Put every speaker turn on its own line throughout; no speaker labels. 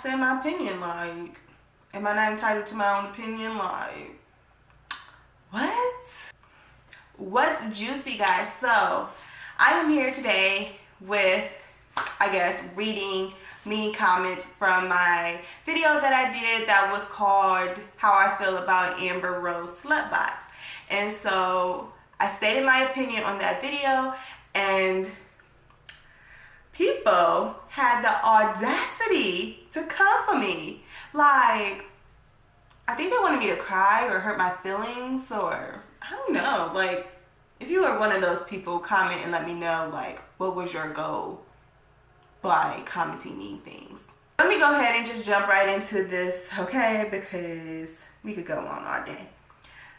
say my opinion. Like, am I not entitled to my own opinion? Like, what? What's juicy, guys? So, I am here today with, I guess, reading me comments from my video that I did that was called How I Feel About Amber Rose Slutbox. And so, I stated my opinion on that video, and people had the audacity to come for me. Like, I think they wanted me to cry or hurt my feelings, or I don't know. Like, if you are one of those people, comment and let me know, like, what was your goal by commenting mean things. Let me go ahead and just jump right into this, okay? Because we could go on all day.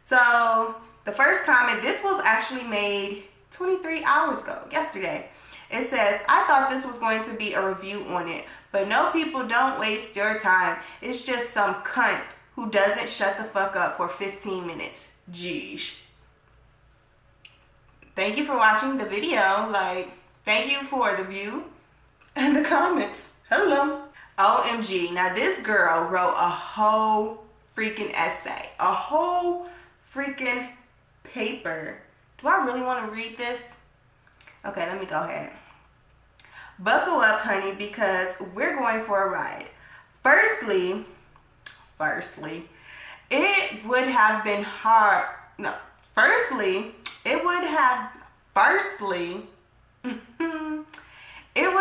So, the first comment, this was actually made 23 hours ago, yesterday. It says, I thought this was going to be a review on it, but no, people, don't waste your time. It's just some cunt who doesn't shut the fuck up for 15 minutes. Jeez. Thank you for watching the video. Like, thank you for the view and the comments. Hello. OMG. Now, this girl wrote a whole freaking essay. A whole freaking paper. Do I really want to read this? Okay, let me go ahead. Buckle up, honey, because we're going for a ride. Firstly, it would have been hard. No, firstly, it would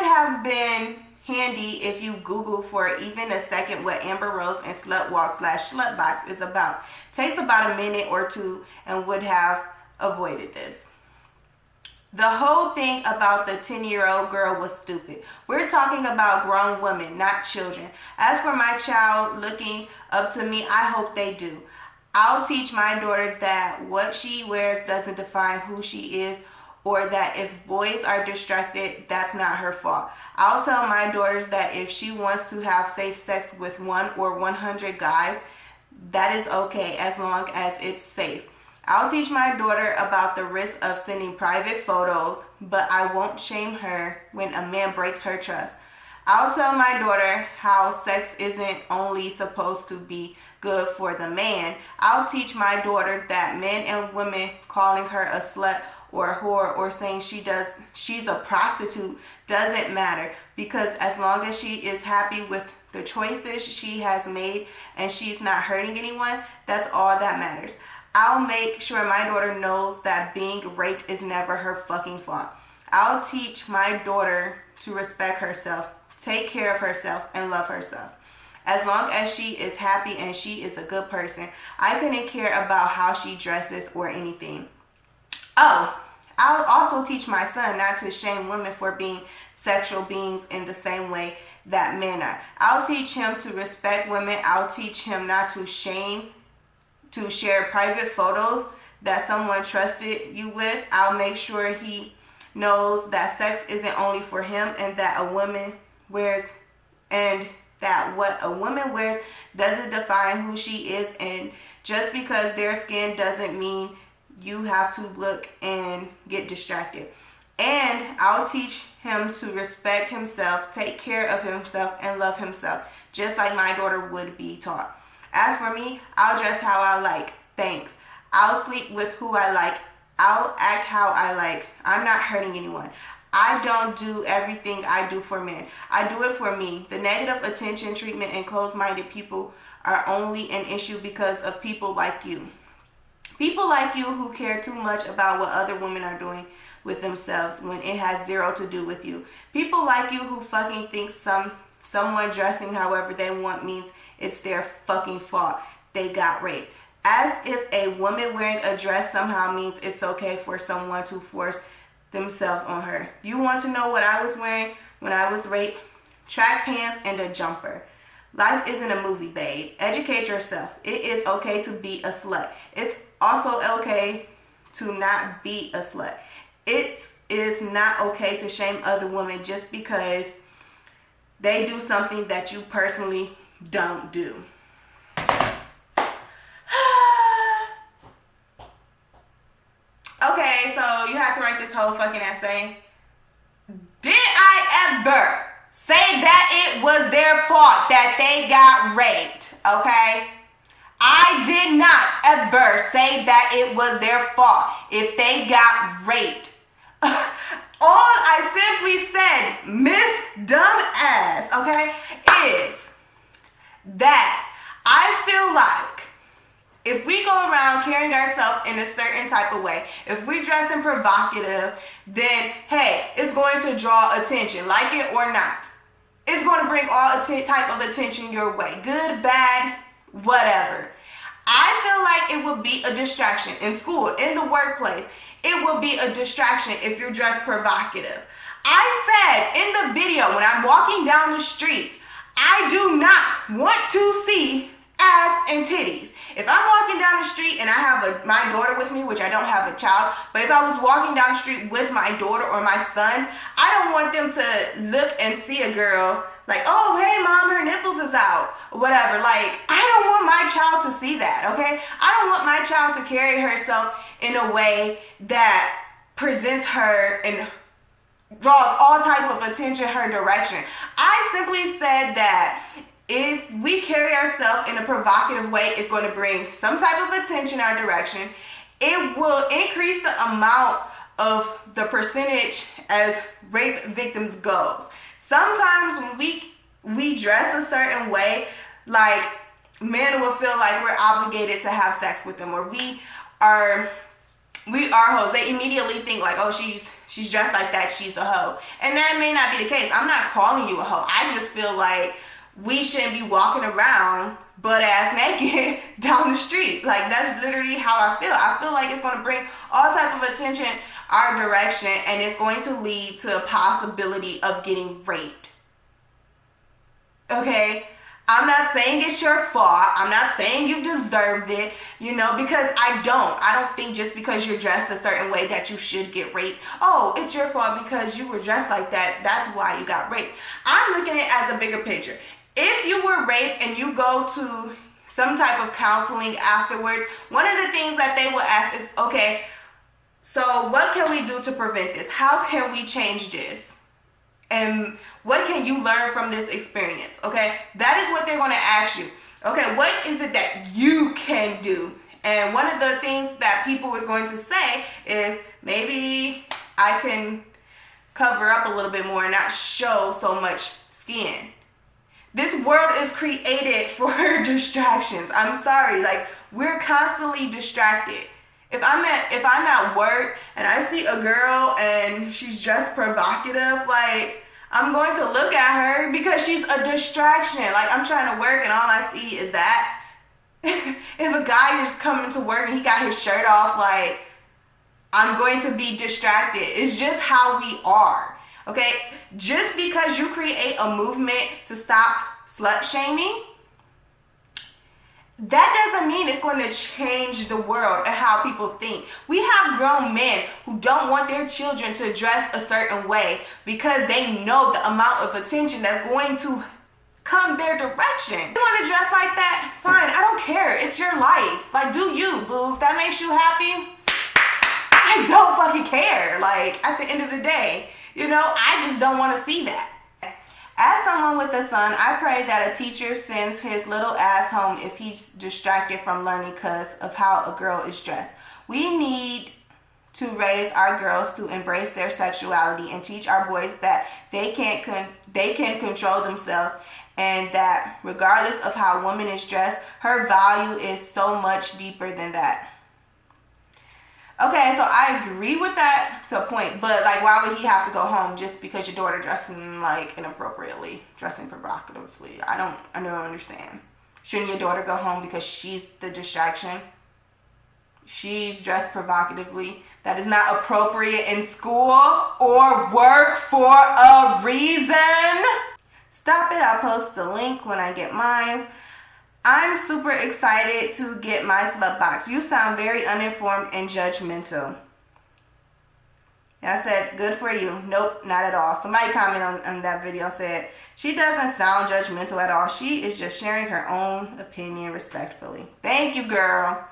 have been handy if you Google for even a second what Amber Rose and Slutbox/Slutbox is about. Takes about a minute or two and would have avoided this. The whole thing about the 10-year-old girl was stupid. We're talking about grown women, not children. As for my child looking up to me, I hope they do. I'll teach my daughter that what she wears doesn't define who she is, or that if boys are distracted, that's not her fault. I'll tell my daughters that if she wants to have safe sex with 1 or 100 guys, that is okay as long as it's safe. I'll teach my daughter about the risk of sending private photos, but I won't shame her when a man breaks her trust. I'll tell my daughter how sex isn't only supposed to be good for the man. I'll teach my daughter that men and women calling her a slut or a whore or saying she's a prostitute doesn't matter, because as long as she is happy with the choices she has made and she's not hurting anyone, that's all that matters. I'll make sure my daughter knows that being raped is never her fucking fault. I'll teach my daughter to respect herself, take care of herself, and love herself. As long as she is happy and she is a good person, I couldn't care about how she dresses or anything. Oh, I'll also teach my son not to shame women for being sexual beings in the same way that men are. I'll teach him to respect women. I'll teach him not to share private photos that someone trusted you with. I'll make sure he knows that sex isn't only for him, and that what a woman wears doesn't define who she is, and just because their skin doesn't mean you have to look and get distracted. And I'll teach him to respect himself, take care of himself, and love himself, just like my daughter would be taught. As for me, I'll dress how I like. Thanks. I'll sleep with who I like. I'll act how I like. I'm not hurting anyone. I don't do everything I do for men. I do it for me. The negative attention treatment and closed-minded people are only an issue because of people like you. People like you who care too much about what other women are doing with themselves when it has zero to do with you. People like you who fucking think someone dressing however they want means it's their fucking fault they got raped. As if a woman wearing a dress somehow means it's okay for someone to force themselves on her. You want to know what I was wearing when I was raped? Track pants and a jumper. Life isn't a movie, babe. Educate yourself. It is okay to be a slut. It's also okay to not be a slut. It is not okay to shame other women just because they do something that you personally don't do. Okay, so you have to write this whole fucking essay. Did I ever say that it was their fault that they got raped, okay? I did not ever say that it was their fault if they got raped. All I simply said, Miss Dumbass, okay, is that I feel like if we go around carrying ourselves in a certain type of way, if we dressing provocative, then hey, it's going to draw attention, like it or not. It's going to bring all type of attention your way, good, bad, whatever. I feel like it would be a distraction in school, in the workplace. It will be a distraction if you're dressed provocative. I said in the video, when I'm walking down the street, I do not want to see ass and titties. If I'm walking down the street and I have my daughter with me, which I don't have a child, but if I was walking down the street with my daughter or my son, I don't want them to look and see a girl like, oh, hey, mom, her nipples is out, or whatever. Like, I don't want my child to see that, okay? I don't want my child to carry herself in a way that presents her and draws all type of attention her direction. I simply said that if we carry ourselves in a provocative way, it's going to bring some type of attention our direction. It will increase the amount of the percentage as rape victims goes. Sometimes when we dress a certain way, like men will feel like we're obligated to have sex with them, or we are hoes. They immediately think like, oh, she's dressed like that, she's a hoe. And that may not be the case. I'm not calling you a hoe. I just feel like we shouldn't be walking around butt ass naked down the street. Like, that's literally how I feel. I feel like it's going to bring all type of attention our direction, and it's going to lead to a possibility of getting raped. Okay? I'm not saying it's your fault. I'm not saying you deserved it, you know, because I don't think just because you're dressed a certain way that you should get raped. Oh, it's your fault because you were dressed like that. That's why you got raped. I'm looking at it as a bigger picture. If you were raped and you go to some type of counseling afterwards, one of the things that they will ask is, okay, so what can we do to prevent this? How can we change this? And what can you learn from this experience? Okay, that is what they're going to ask you. Okay, what is it that you can do? And one of the things that people is going to say is, maybe I can cover up a little bit more and not show so much skin. This world is created for distractions. I'm sorry, like, we're constantly distracted. If I'm at work and I see a girl and she's dressed provocative, like, I'm going to look at her because she's a distraction. Like, I'm trying to work and all I see is that. If a guy is coming to work and he got his shirt off, like, I'm going to be distracted. It's just how we are. Okay? Just because you create a movement to stop slut shaming, that doesn't mean it's going to change the world and how people think. We have grown men who don't want their children to dress a certain way because they know the amount of attention that's going to come their direction. You want to dress like that? Fine, I don't care. It's your life. Like, do you, boo. If that makes you happy, I don't fucking care. Like, at the end of the day, you know, I just don't want to see that. As someone with a son, I pray that a teacher sends his little ass home if he's distracted from learning because of how a girl is dressed. We need to raise our girls to embrace their sexuality and teach our boys that they can control themselves, and that regardless of how a woman is dressed, her value is so much deeper than that. Okay, so I agree with that to a point, but like, why would he have to go home just because your daughter dressing like inappropriately, dressing provocatively? I don't understand. Shouldn't your daughter go home because she's the distraction? She's dressed provocatively. That is not appropriate in school or work for a reason. Stop it. I'll post the link when I get mine. I'm super excited to get my Slutbox. You sound very uninformed and judgmental. I said, good for you. Nope, not at all. Somebody commented on that video, said, she doesn't sound judgmental at all. She is just sharing her own opinion respectfully. Thank you, girl.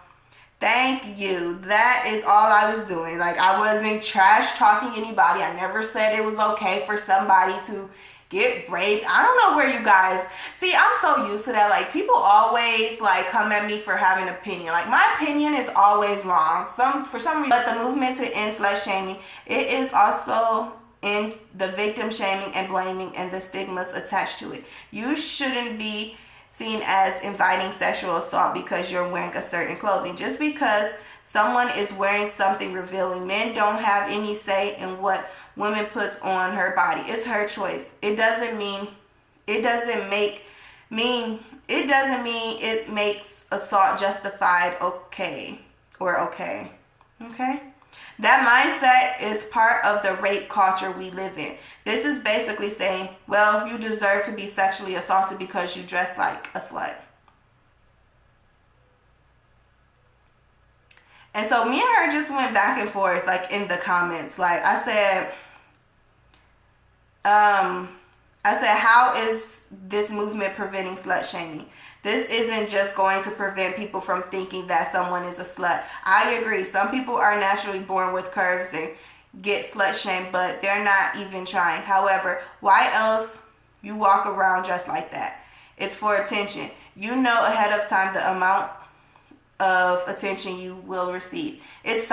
Thank you. That is all I was doing. Like, I wasn't trash talking anybody. I never said it was okay for somebody to get raped. I don't know where you guys see. I'm so used to that. Like, people always like come at me for having an opinion. Like, my opinion is always wrong. For some reason, but the movement to end slut shaming, it is also in the victim shaming and blaming and the stigmas attached to it. You shouldn't be seen as inviting sexual assault because you're wearing a certain clothing. Just because someone is wearing something revealing, men don't have any say in what woman puts on her body. It's her choice. It doesn't mean it makes assault justified, okay. That mindset is part of the rape culture we live in. This is basically saying, well, you deserve to be sexually assaulted because you dress like a slut. And so me and her just went back and forth, like, in the comments. Like, I said, how is this movement preventing slut shaming? This isn't just going to prevent people from thinking that someone is a slut. I agree. Some people are naturally born with curves and get slut shamed, but they're not even trying. However, why else you walk around dressed like that? It's for attention. You know ahead of time the amount of attention you will receive. It's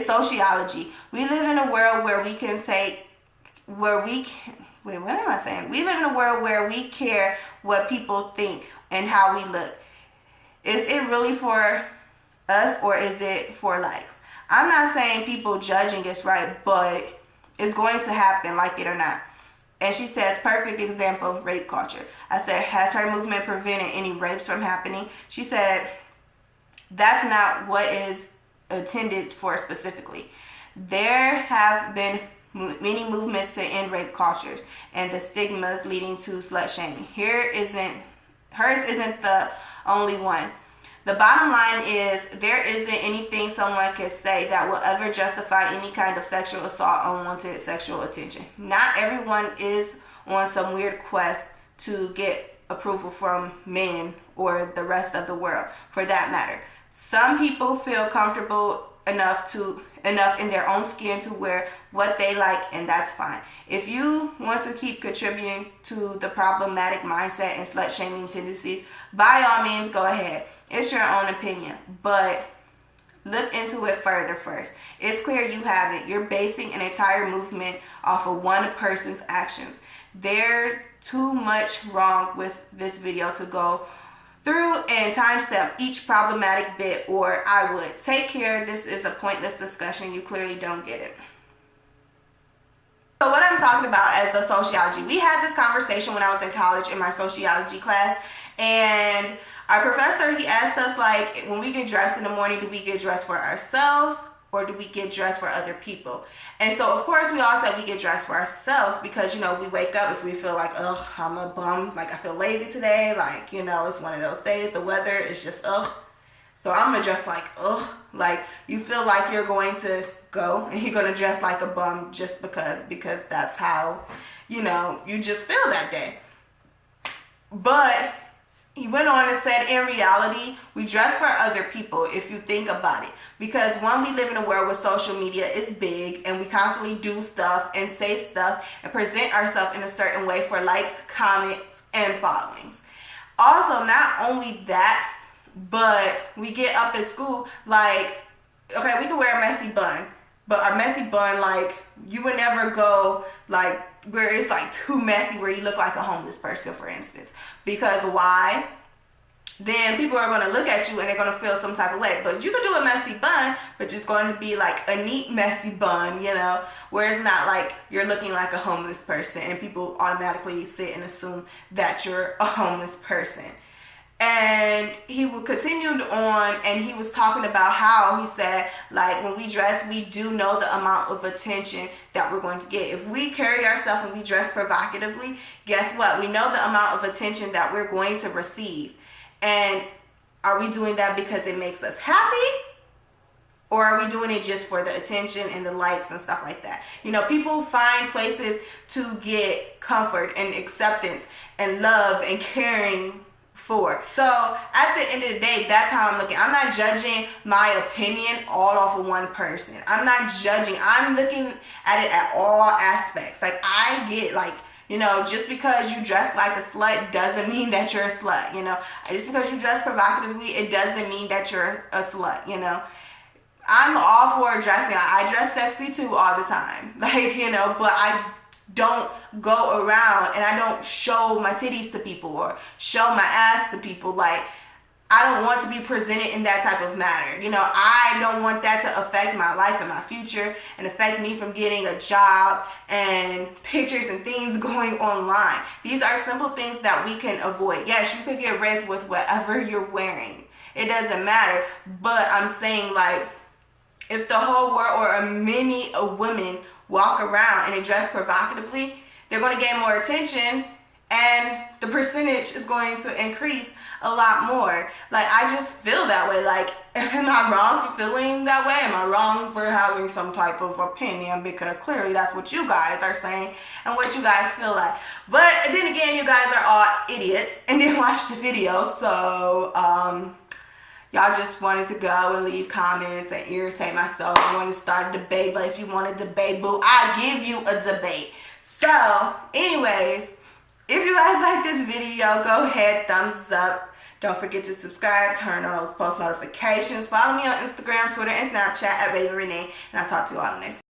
sociology. We live in a world where we live in a world where we care what people think and how we look. Is it really for us, or is it for likes? I'm not saying people judging is right, but it's going to happen, like it or not. And she says, perfect example, rape culture. I said, has her movement prevented any rapes from happening? She said, that's not what it is intended for specifically. There have been many movements to end rape cultures and the stigmas leading to slut shaming. Hers isn't the only one. The bottom line is, there isn't anything someone can say that will ever justify any kind of sexual assault or unwanted sexual attention. Not everyone is on some weird quest to get approval from men or the rest of the world, for that matter. Some people feel comfortable enough in their own skin to wear what they like, and that's fine. If you want to keep contributing to the problematic mindset and slut shaming tendencies, by all means go ahead. It's your own opinion, but look into it further first. It's clear you haven't. You're basing an entire movement off of one person's actions. There's too much wrong with this video to go through and timestamp each problematic bit, or I would. Take care. This is a pointless discussion. You clearly don't get it. So what I'm talking about as the sociology, we had this conversation when I was in college in my sociology class, and our professor, he asked us, like, when we get dressed in the morning, do we get dressed for ourselves or do we get dressed for other people? And so, of course, we all said we get dressed for ourselves because, you know, we wake up if we feel like, ugh, I'm a bum, like I feel lazy today, like, you know, it's one of those days, the weather is just, ugh. So I'm gonna dress like, ugh, like you feel like you're going to go and you're gonna dress like a bum just because that's how, you know, you just feel that day. But he went on and said, in reality, we dress for other people if you think about it. Because one, we live in a world where social media is big and we constantly do stuff and say stuff and present ourselves in a certain way for likes, comments, and followings. Also, not only that, but we get up at school, like, okay, we can wear a messy bun, but our messy bun, like, you would never go, like, where it's, like, too messy where you look like a homeless person, for instance. Because why? Then people are going to look at you and they're going to feel some type of way. But you can do a messy bun, but it's going to be, like, a neat, messy bun, you know, where it's not like you're looking like a homeless person and people automatically sit and assume that you're a homeless person. And he continued on, and he was talking about how he said, like, when we dress, we do know the amount of attention that we're going to get. If we carry ourselves and we dress provocatively, guess what? We know the amount of attention that we're going to receive. And are we doing that because it makes us happy? Or are we doing it just for the attention and the likes and stuff like that? You know, people find places to get comfort and acceptance and love and caring for. So at the end of the day, that's how I'm looking. I'm not judging my opinion all off of one person. I'm not judging. I'm looking at it at all aspects. Like, I get, like, You know, just because you dress like a slut doesn't mean that you're a slut, you know. Just because you dress provocatively, it doesn't mean that you're a slut, you know. I'm all for dressing. I dress sexy too all the time. Like, you know, but I don't go around and I don't show my titties to people or show my ass to people. Like, I don't want to be presented in that type of manner. You know, I don't want that to affect my life and my future and affect me from getting a job and pictures and things going online. These are simple things that we can avoid. Yes, you could get raped with whatever you're wearing. It doesn't matter. But I'm saying, like, if the whole world or many women walk around and they dress provocatively, they're going to gain more attention and the percentage is going to increase a lot more. Like, I just feel that way. Like, am I wrong for feeling that way? Am I wrong for having some type of opinion? Because clearly that's what you guys are saying and what you guys feel like. But then again, you guys are all idiots and didn't watch the video. So, y'all just wanted to go and leave comments and irritate myself. I want to start a debate, but if you want a debate, boo, I'll give you a debate. So, anyways, if you guys like this video, go ahead, thumbs up. Don't forget to subscribe, turn on those post notifications. Follow me on Instagram, Twitter, and Snapchat at Raven Renee. And I'll talk to you all next.